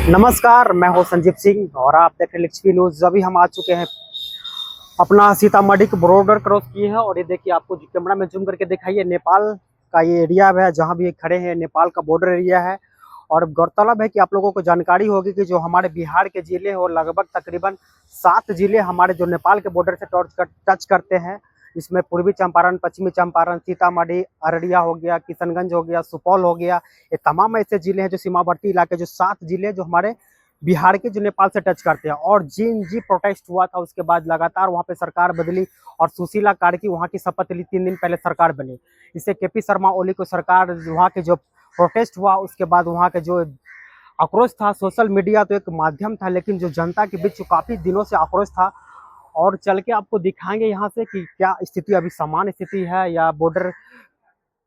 नमस्कार, मैं हूं संजीव सिंह और आप देख रहे हैं लिच्छवी न्यूज़। अभी हम आ चुके हैं अपना सीतामढ़ी के बॉर्डर क्रॉस किए हैं और ये देखिए, आपको कैमरा में जूम करके दिखाइए, नेपाल का ये एरिया है जहां भी खड़े हैं, नेपाल का बॉर्डर एरिया है। और गौरतलब है कि आप लोगों को जानकारी होगी कि जो हमारे बिहार के जिले हैं वो लगभग तकरीबन 7 जिले हमारे जो नेपाल के बॉर्डर से टच करते हैं। इसमें पूर्वी चंपारण, पश्चिमी चंपारण, सीतामढ़ी, अररिया हो गया, किशनगंज हो गया, सुपौल हो गया। ये तमाम ऐसे जिले हैं जो सीमावर्ती इलाके, जो 7 जिले जो हमारे बिहार के, जो नेपाल से टच करते हैं। और जी प्रोटेस्ट हुआ था, उसके बाद लगातार वहाँ पे सरकार बदली और सुशीला कार्की वहाँ की शपथ ली। 3 दिन पहले सरकार बनी। इससे केपी शर्मा ओली को सरकार, वहाँ के जो प्रोटेस्ट हुआ उसके बाद वहाँ के जो आक्रोश था, सोशल मीडिया तो एक माध्यम था, लेकिन जो जनता के बीच काफ़ी दिनों से आक्रोश था। और चल के आपको दिखाएंगे यहाँ से कि क्या स्थिति अभी सामान्य स्थिति है या बॉर्डर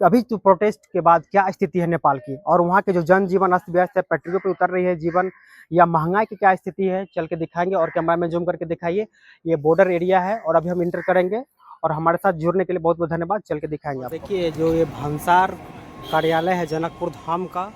अभी तो प्रोटेस्ट के बाद क्या स्थिति है नेपाल की, और वहाँ के जो जनजीवन अस्त व्यस्त है, पटरियों पे उतर रही है जीवन, या महंगाई की क्या स्थिति है, चल के दिखाएंगे। और कैमरा में जूम करके दिखाइए, ये बॉर्डर एरिया है और अभी हम इंटर करेंगे। और हमारे साथ जुड़ने के लिए बहुत बहुत धन्यवाद। चल के दिखाएंगे आप। देखिए, जो ये भांसार कार्यालय है जनकपुर धाम का,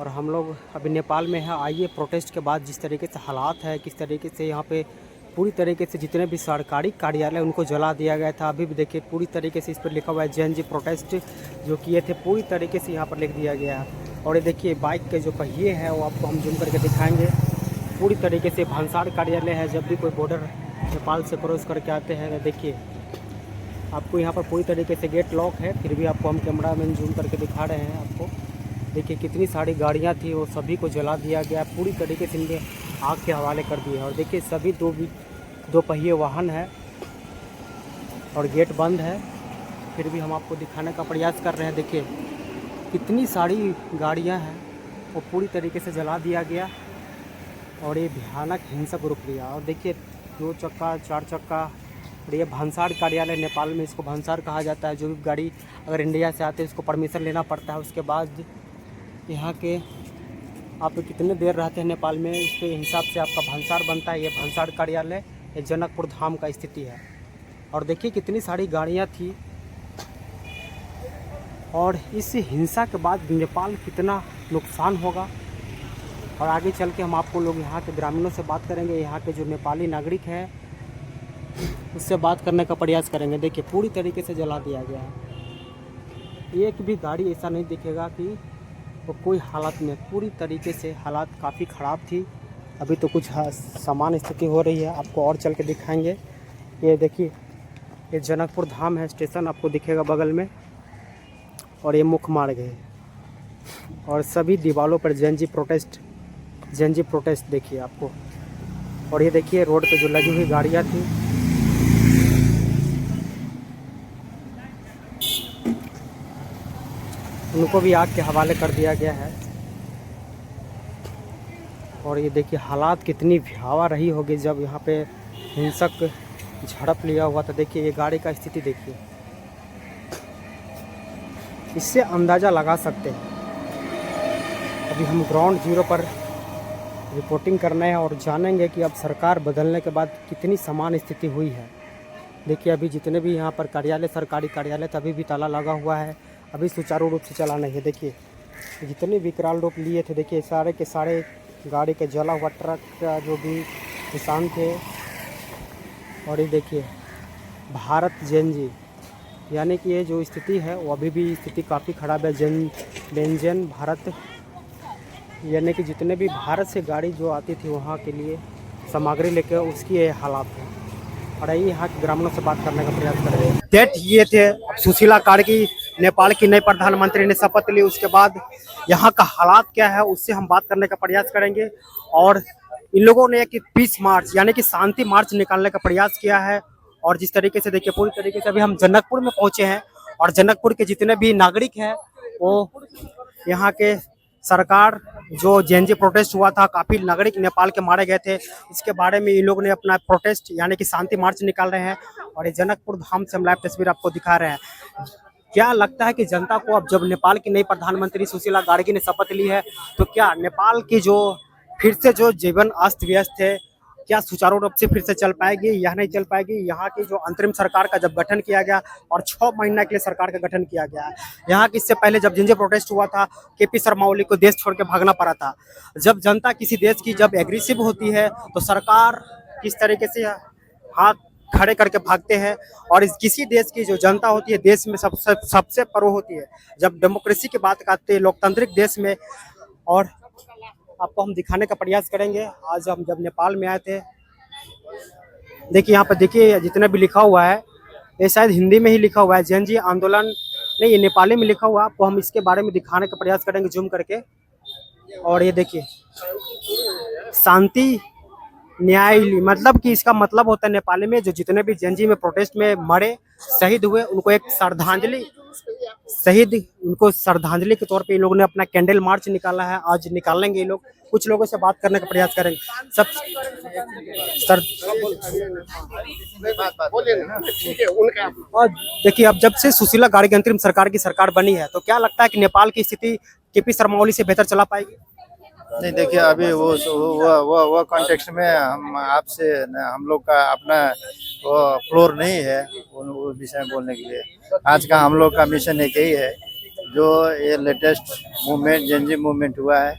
और हम लोग अभी नेपाल में है। आइए, प्रोटेस्ट के बाद जिस तरीके से हालात है, किस तरीके से यहाँ पे पूरी तरीके से जितने भी सरकारी कार्यालय उनको जला दिया गया था। अभी भी देखिए, पूरी तरीके से इस पर लिखा हुआ है जेएनजी प्रोटेस्ट जो किए थे, पूरी तरीके से यहाँ पर लिख दिया गया है। और ये देखिए, बाइक के जो पहिए हैं वो आपको हम जूम करके दिखाएंगे। पूरी तरीके से भांसार कार्यालय है। जब भी कोई बॉर्डर नेपाल से क्रॉस करके आते हैं, देखिए आपको यहाँ पर पूरी तरीके से गेट लॉक है, फिर भी आपको हम कैमरा में जूम करके दिखा रहे हैं। आपको देखिए कितनी सारी गाड़ियाँ थी, वो सभी को जला दिया गया, पूरी तरीके से इनके आग के हवाले कर दिए। और देखिए, सभी दो पहिए वाहन है और गेट बंद है, फिर भी हम आपको दिखाने का प्रयास कर रहे हैं। देखिए कितनी सारी गाड़ियां हैं, वो पूरी तरीके से जला दिया गया और ये भयानक हिंसक रुख लिया। और देखिए 2 चक्का, 4 चक्का, और ये भांसार कार्यालय, नेपाल में इसको भांसार कहा जाता है। जो भी गाड़ी अगर इंडिया से आते हैं उसको परमिशन लेना पड़ता है। उसके बाद यहाँ के आप कितने देर रहते हैं नेपाल में, उसके हिसाब से आपका भांसार बनता है। ये भांसार कार्यालय, ये जनकपुर धाम का स्थिति है। और देखिए कितनी सारी गाड़ियाँ थी। और इस हिंसा के बाद नेपाल कितना नुकसान होगा, और आगे चल के हम आपको लोग यहाँ के ग्रामीणों से बात करेंगे, यहाँ के जो नेपाली नागरिक हैं उससे बात करने का प्रयास करेंगे। देखिए पूरी तरीके से जला दिया गया है। एक भी गाड़ी ऐसा नहीं दिखेगा कि वो कोई हालत में, पूरी तरीके से हालात काफ़ी ख़राब थी। अभी तो कुछ सामान्य स्थिति हो रही है, आपको और चल के दिखाएंगे। ये देखिए, ये जनकपुर धाम है, स्टेशन आपको दिखेगा बगल में, और ये मुख्य मार्ग है। और सभी दीवारों पर जेएनजी प्रोटेस्ट देखिए आपको। और ये देखिए रोड पे जो लगी हुई गाड़ियाँ थी, उनको भी आग के हवाले कर दिया गया है। और ये देखिए हालात कितनी भयावह रही होगी जब यहाँ पे हिंसक झड़प लिया हुआ था। देखिए ये गाड़ी का स्थिति देखिए, इससे अंदाज़ा लगा सकते हैं। अभी हम ग्राउंड जीरो पर रिपोर्टिंग करना है और जानेंगे कि अब सरकार बदलने के बाद कितनी समान स्थिति हुई है। देखिए अभी जितने भी यहाँ पर कार्यालय, सरकारी कार्यालय, तभी भी ताला लगा हुआ है, अभी सुचारू रूप से चला नहीं है। देखिए जितने विकराल रूप लिए थे, देखिए सारे के सारे गाड़ी के जला हुआ ट्रक का जो भी निशान थे। और ये देखिए भारत जेएनजी, यानी कि ये जो स्थिति है वो अभी भी स्थिति काफ़ी ख़राब है। व्यंजन भारत, यानी कि जितने भी भारत से गाड़ी जो आती थी वहाँ के लिए सामग्री लेकर, उसकी ये हालात है। और आइए यहाँ के ग्रामीणों से बात करने का प्रयास कर रहे हैं। डेट ये थे, सुशीला कार्की नेपाल की नई प्रधानमंत्री ने शपथ ली, उसके बाद यहाँ का हालात क्या है उससे हम बात करने का प्रयास करेंगे। और इन लोगों ने एक पीस मार्च, यानी कि शांति मार्च निकालने का प्रयास किया है। और जिस तरीके से देखिए, पूरी तरीके से अभी हम जनकपुर में पहुँचे हैं, और जनकपुर के जितने भी नागरिक हैं वो यहाँ के सरकार, जो जेएनजी प्रोटेस्ट हुआ था, काफ़ी नागरिक नेपाल के मारे गए थे, इसके बारे में इन लोगों ने अपना प्रोटेस्ट यानी कि शांति मार्च निकाल रहे हैं। और ये जनकपुर धाम से हम लाइव तस्वीर आपको दिखा रहे हैं। क्या लगता है कि जनता को, अब जब नेपाल की नई प्रधानमंत्री सुशीला कार्की ने शपथ ली है, तो क्या नेपाल की जो फिर से जो जीवन अस्त व्यस्त है क्या सुचारू रूप से फिर से चल पाएगी या नहीं चल पाएगी। यहाँ की जो अंतरिम सरकार का जब गठन किया गया और 6 महीना के लिए सरकार का गठन किया गया है। यहाँ की इससे पहले जब जिंजे प्रोटेस्ट हुआ था, केपी शर्मा ओली को देश छोड़ के भागना पड़ा था। जब जनता किसी देश की जब एग्रेसिव होती है तो सरकार किस तरीके से हाथ खड़े करके भागते हैं। और इस किसी देश की जो जनता होती है देश में सबसे सबसे प्रो होती है। जब डेमोक्रेसी की बात करते हैं लोकतांत्रिक देश में, और आपको हम दिखाने का प्रयास करेंगे। आज हम जब नेपाल में आए थे, देखिए यहाँ पर देखिए जितना भी लिखा हुआ है ये शायद हिंदी में ही लिखा हुआ है। जेएनजी आंदोलन नहीं, ये नेपाली में लिखा हुआ है। आपको हम इसके बारे में दिखाने का प्रयास करेंगे जूम करके। और ये देखिए शांति न्याय, मतलब कि इसका मतलब होता है नेपाली में जो जितने भी जेएनजी में प्रोटेस्ट में मरे शहीद हुए उनको एक श्रद्धांजलि, उनको श्रद्धांजलि के तौर पे इन लोगों ने अपना कैंडल मार्च निकाला है। आज निकालेंगे ये लोग, कुछ लोगों से बात करने का प्रयास करेंगे। सब सर और देखिए अब जब से सुशीला गार्गी अंतरिम सरकार की सरकार बनी है तो क्या लगता है कि नेपाल की स्थिति केपी शर्मा ओली से बेहतर चला पाएगी। नहीं देखिए अभी वो कॉन्टेक्स्ट में हम आपसे हम लोग का अपना वो फ्लोर नहीं है उस विषय में बोलने के लिए। आज का हम लोग का मिशन एक ही है, जो ये लेटेस्ट मूवमेंट जेएनजी मूवमेंट हुआ है।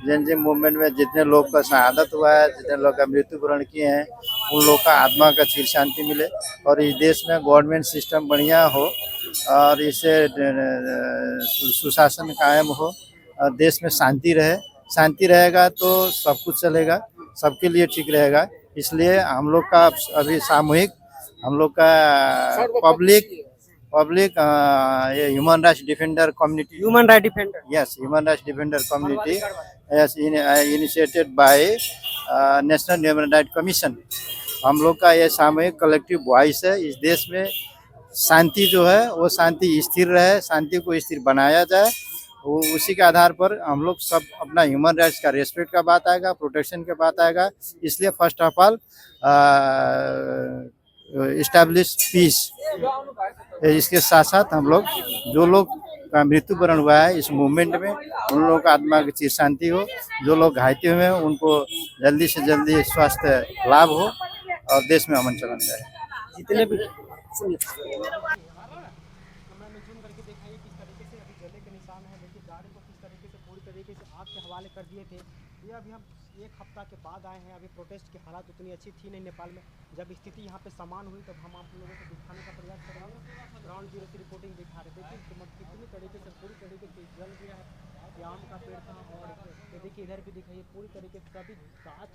जेएनजी मूवमेंट में जितने लोग का शहादत हुआ है, जितने लोग का मृत्युवरण किए हैं, उन लोग का आत्मा का चिर शांति मिले और इस देश में गवर्नमेंट सिस्टम बढ़िया हो और इससे सुशासन कायम हो और देश में शांति रहे। शांति रहेगा तो सब कुछ चलेगा, सबके लिए ठीक रहेगा। इसलिए हम लोग का अभी सामूहिक हम लोग का पब्लिक ये human rights defender community, human right defender, yes human rights defender community yes initiated by national human right commission. हम लोग का ये सामूहिक कलेक्टिव वॉइस है। इस देश में शांति जो है वो शांति स्थिर रहे, शांति को स्थिर बनाया जाए। वो उसी के आधार पर हम लोग सब अपना ह्यूमन राइट्स का रेस्पेक्ट का बात आएगा, प्रोटेक्शन का बात आएगा। इसलिए first of all establish peace. इसके साथ साथ हम लोग जो लोग का मृत्युवरण हुआ है इस मूवमेंट में उन लोगों का आत्मा की चिर शांति हो, जो लोग घायल हुए हैं उनको जल्दी से जल्दी स्वास्थ्य लाभ हो और देश में अमन चलन जाए। जितने भी हवाले कर दिए थे। ये अभी हम एक हफ्ता के बाद आए हैं। अभी प्रोटेस्ट की हालात उतनी अच्छी थी नहीं नेपाल में। जब स्थिति यहाँ पे समान हुई तब हम आप लोगों को दिखाने का प्रयास करेंगे। ग्राउंड जीरो की रिपोर्टिंग दिखा रहे। देखिए कितनी तरीके से पूरी तरीके से जल गया है। आम का पेड़ था और ये देखिए इधर भी दिखाइए पूरी तरीके से सभी गाछ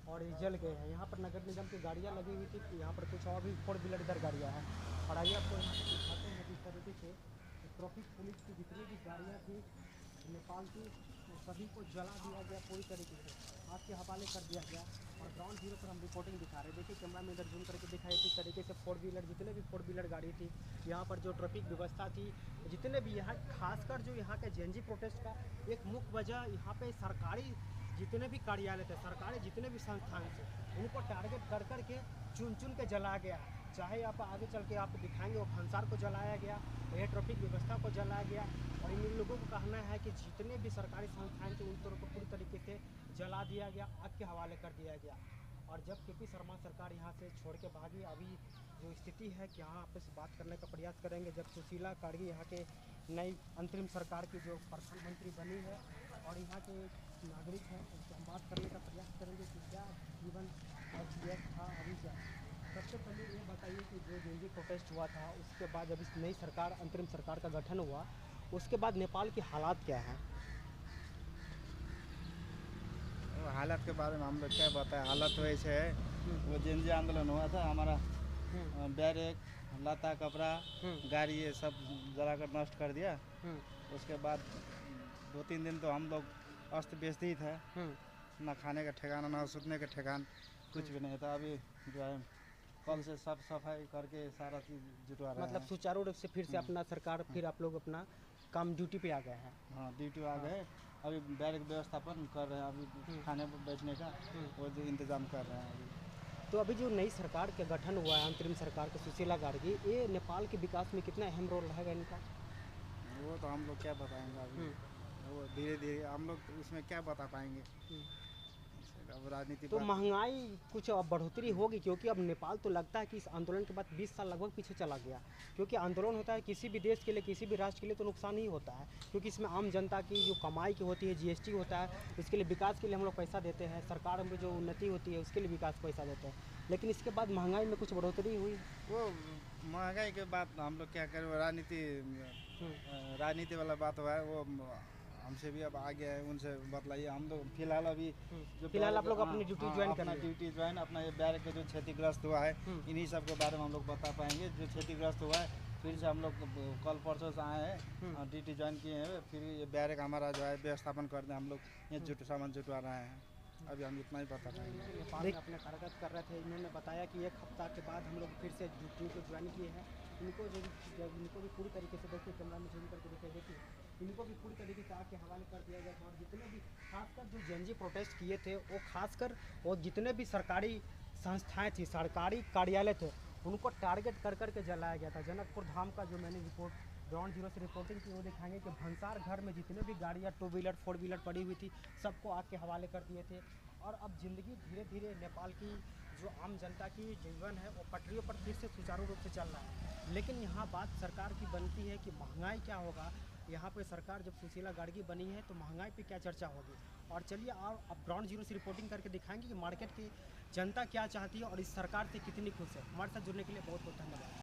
और ये जल गए हैं। यहाँ पर नगर निगम की गाड़ियाँ लगी हुई थी। यहाँ पर कुछ और भी 4 व्हीलर इधर गाड़ियाँ हैं। और आइए आपको यहाँ पर दिखाते हैं जिस तरीके से ट्रैफिक पुलिस की जितनी भी गाड़ियाँ थी नेपाल की सभी को जला दिया गया, पूरी तरीके से आग के हवाले कर दिया गया। और ग्राउंड जीरो पर हम रिपोर्टिंग दिखा रहे हैं। देखिए कैमरा में इधर जूम करके दिखाई किस तरीके से 4 व्हीलर जितने भी 4 व्हीलर गाड़ी थी, यहाँ पर जो ट्रैफिक व्यवस्था थी, जितने भी यहाँ खासकर जो यहाँ के जेएनजी प्रोटेस्ट का एक मुख्य वजह यहाँ पे सरकारी जितने भी कार्यालय थे, सरकारी जितने भी संस्थान थे, उनको टारगेट कर करके चुन चुन के जलाया गया। चाहे आप आगे चल के आप दिखाएंगे वो खंसार को जलाया गया, एयर ट्रैफिक व्यवस्था को जलाया गया। और इन लोगों को कहना है कि जितने भी सरकारी संस्थान थे उन को पूरी तरीके से जला दिया गया, आग के हवाले कर दिया गया। और जब केपी शर्मा सरकार यहाँ से छोड़ के भागी, अभी जो स्थिति है कि यहाँ आपस बात करने का प्रयास करेंगे। जब सुशीला गार्गी यहाँ के नई अंतरिम सरकार की जो प्रधानमंत्री बनी है और यहाँ के नागरिक हैं उससे हम बात करने का प्रयास करेंगे कि क्या जीवन था अभी क्या। सबसे पहले ये बताइए कि जो जेएनजी प्रोटेस्ट हुआ था उसके बाद जब इस नई सरकार अंतरिम सरकार का गठन हुआ उसके बाद नेपाल की हालात क्या हैं। हालत के बारे में हम लोग क्या बताएं। हालत वैसे है, वो जेएनजी आंदोलन हुआ था, हमारा बैरक लता कपड़ा गाड़ी ये सब जलाकर नष्ट कर दिया। उसके बाद 2-3 दिन तो हम लोग अस्त व्यस्त ही थे, ना खाने का ठिकाना ना सुतने का ठिकान कुछ भी नहीं था। अभी जो है कल से सब सफाई करके सारा चीज़ जुटवा रहे हैं। मतलब सुचारू रूप से फिर से अपना सरकार फिर आप लोग अपना काम ड्यूटी पे आ गए हैं। हाँ ड्यूटी आ गए। अभी बैरक व्यवस्थापन कर रहे हैं, अभी खाने बैठने का वो जो इंतज़ाम कर रहे हैं अभी। तो अभी जो नई सरकार का गठन हुआ है अंतरिम सरकार के सुशीला गार्गी, ये नेपाल के विकास में कितना अहम रोल रहेगा इनका? वो तो हम लोग क्या बताएंगे अभी, वो धीरे धीरे हम लोग उसमें क्या बता पाएंगे। अब राजनीति तो बात- महंगाई कुछ अब बढ़ोतरी होगी, क्योंकि अब नेपाल तो लगता है कि इस आंदोलन के बाद 20 साल लगभग पीछे चला गया। क्योंकि आंदोलन होता है किसी भी देश के लिए, किसी भी राष्ट्र के लिए तो नुकसान ही होता है, क्योंकि इसमें आम जनता की जो कमाई की होती है, जीएसटी होता है, इसके लिए विकास के लिए हम लोग पैसा देते हैं, सरकार में जो उन्नति होती है उसके लिए विकास पैसा देते हैं। लेकिन इसके बाद महंगाई में कुछ बढ़ोतरी हुई। वो महंगाई के बाद हम लोग क्या करें, वो राजनीति वाला बात हुआ है, वो हमसे भी अब आ गया है, उनसे बतलाइए। हम लोग फिलहाल अभी फिलहाल आप लोग अपनी ड्यूटी ज्वाइन कर अपना लिए। ड्यूटी ज्वाइन, अपना ये बैरक का जो क्षतिग्रस्त हुआ है, इन्हीं सब के बारे में हम लोग बता पाएंगे। जो क्षतिग्रस्त हुआ है, फिर से हम लोग कल परसों से आए हैं, ड्यूटी ज्वाइन किए हैं। फिर ये बैरक हमारा जो है व्यवस्थापन करते हैं, हम लोग ये सामान जुटवा रहे हैं। अभी हम इतना ही बता पाएंगे। नेपाल में अपने कार्यरत कर रहे थे, इन्होंने बताया कि 1 हफ्ता के बाद हम लोग फिर से ड्यूटी को ज्वाइन किए हैं। इनको इनको भी पूरी तरीके से देखिए, कैमरा में जूम करके दिखाई देखिए, इनको भी पूरी तरीके से आग के हवाले कर दिया गया था। और जितने भी खासकर जो जेएनजी प्रोटेस्ट किए थे, वो खासकर वो जितने भी सरकारी संस्थाएं थी, सरकारी कार्यालय थे, उनको टारगेट कर करके जलाया गया था। जनकपुर धाम का जो मैंने रिपोर्ट ग्राउंड जीरो से रिपोर्टिंग की, वो दिखाएंगे कि भंसार घर में जितने भी गाड़ियाँ 2 व्हीलर 4 व्हीलर पड़ी हुई थी, सबको आग के हवाले कर दिए थे। और अब ज़िंदगी धीरे धीरे नेपाल की जो आम जनता की जीवन है वो पटरियों पर फिर से सुचारू रूप से चल रहा है। लेकिन यहाँ बात सरकार की बनती है कि महंगाई क्या होगा। यहाँ पे सरकार जब सुशीला गाड़गी बनी है तो महंगाई पे क्या चर्चा होगी। और चलिए आप अब ग्राउंड जीरो से रिपोर्टिंग करके दिखाएंगे कि मार्केट की जनता क्या चाहती है और इस सरकार से कितनी खुश है। हमारे साथ जुड़ने के लिए बहुत बहुत धन्यवाद।